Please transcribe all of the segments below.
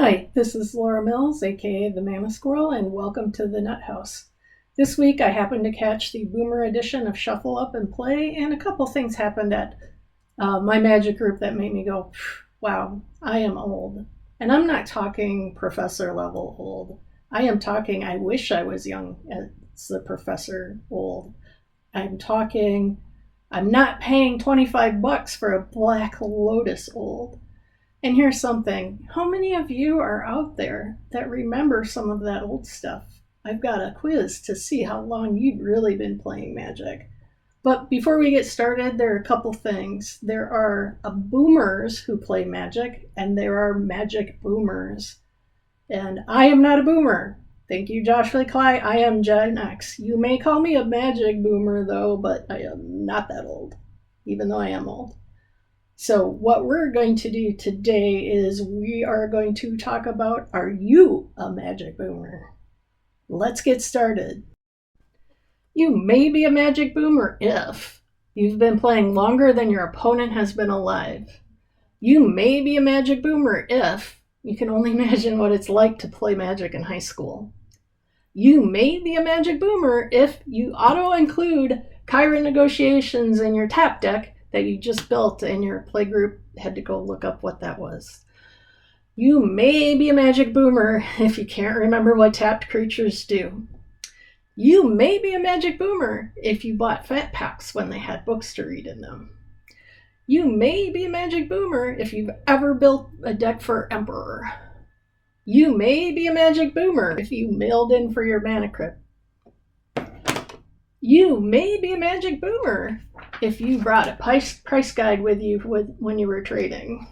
Hi, this is Laura Mills, aka the Mama Squirrel, and welcome to the Nut House. This week I happened to catch the Boomer edition of Shuffle Up and Play, and a couple things happened at my magic group that made me go, wow, I am old. And I'm not talking professor level old. I am talking, I wish I was young as the professor old. I'm not paying $25 for a Black Lotus old. And here's something. How many of you are out there that remember some of that old stuff? I've got a quiz to see how long you've really been playing Magic. But before we get started, there are a couple things. There are boomers who play Magic, and there are Magic boomers. And I am not a boomer. Thank you, Josh Clay. I am Gen X. You may call me a Magic boomer, though, but I am not that old, even though I am old. So what we're going to do today is we are going to talk about, are you a Magic boomer? Let's get started. You may be a Magic boomer if you've been playing longer than your opponent has been alive. You may be a Magic boomer if you can only imagine what it's like to play Magic in high school. You may be a Magic boomer if you auto-include Kyra negotiations in your tap deck that you just built and your playgroup had to go look up what that was. You may be a Magic boomer if you can't remember what tapped creatures do. You may be a Magic boomer if you bought fat packs when they had books to read in them. You may be a Magic boomer if you've ever built a deck for Emperor. You may be a Magic boomer if you mailed in for your Mana Crypt. You may be a Magic boomer if you brought a price guide with you when you were trading.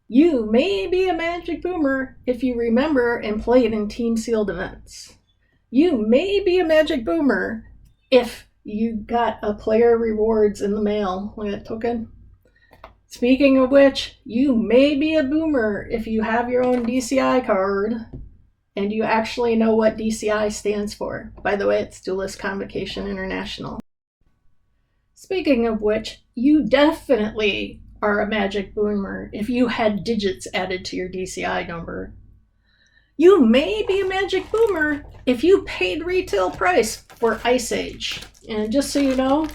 You may be a Magic boomer if you remember and played in team sealed events. You may be a Magic boomer if you got a player rewards in the mail, like that token. Speaking of which, you may be a boomer if you have your own DCI card and you actually know what DCI stands for. By the way, it's Duelist Convocation International. Speaking of which, you definitely are a Magic boomer if you had digits added to your DCI number. You may be a Magic boomer if you paid retail price for Ice Age. And just so you know,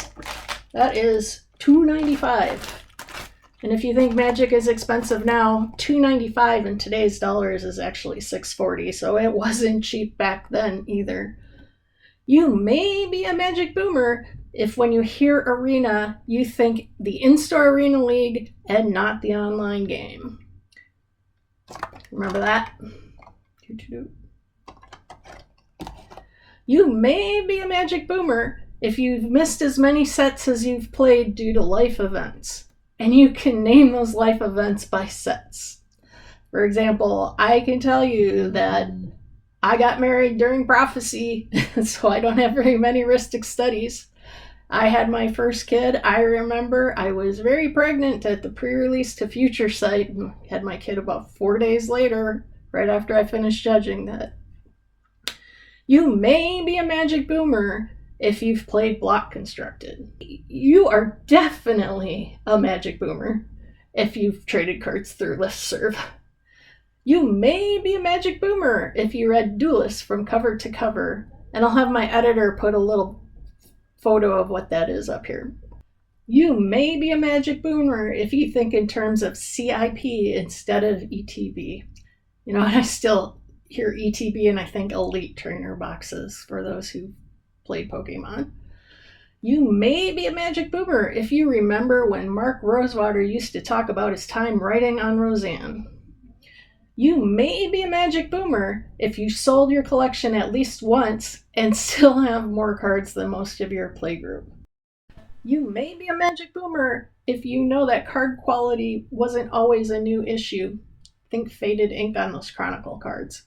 that is $2.95. And if you think Magic is expensive now, $2.95 in today's dollars is actually $6.40, so it wasn't cheap back then either. You may be a Magic boomer if when you hear Arena, you think the in-store Arena League and not the online game. Remember that? You may be a Magic boomer if you've missed as many sets as you've played due to life events. And you can name those life events by sets. For example, I can tell you that I got married during Prophecy, so I don't have very many Rhystic studies. I had my first kid. I remember I was very pregnant at the pre-release to Future Sight and had my kid about 4 days later, right after I finished judging that. You may be a Magic boomer if you've played Block Constructed. You are definitely a Magic boomer if you've traded cards through Listserv. You may be a Magic boomer if you read Duelist from cover to cover, and I'll have my editor put a little photo of what that is up here. You may be a Magic boomer if you think in terms of CIP instead of ETB. You know, I still hear ETB and I think Elite Trainer boxes for those who played Pokemon. You may be a Magic boomer if you remember when Mark Rosewater used to talk about his time writing on Roseanne. You may be a Magic boomer if you sold your collection at least once and still have more cards than most of your playgroup. You may be a Magic boomer if you know that card quality wasn't always a new issue. Think faded ink on those Chronicle cards.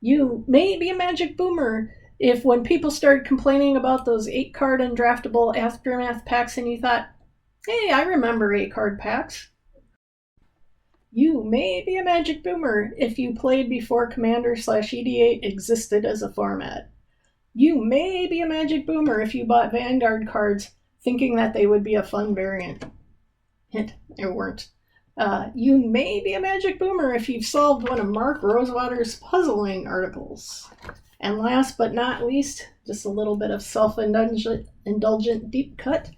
You may be a Magic boomer if when people started complaining about those 8-card undraftable Aftermath packs and you thought, hey, I remember 8-card packs. You may be a Magic boomer if you played before Commander/EDH existed as a format. You may be a Magic boomer if you bought Vanguard cards thinking that they would be a fun variant. Hint, they weren't. You may be a magic boomer if you've solved one of Mark Rosewater's puzzling articles. And last but not least, just a little bit of self-indulgent deep cut.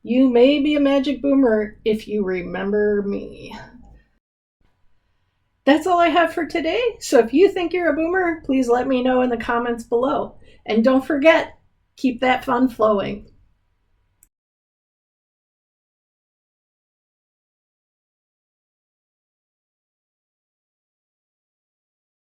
You may be a magic boomer if you remember me. That's all I have for today. So if you think you're a boomer, please let me know in the comments below. And don't forget, keep that fun flowing.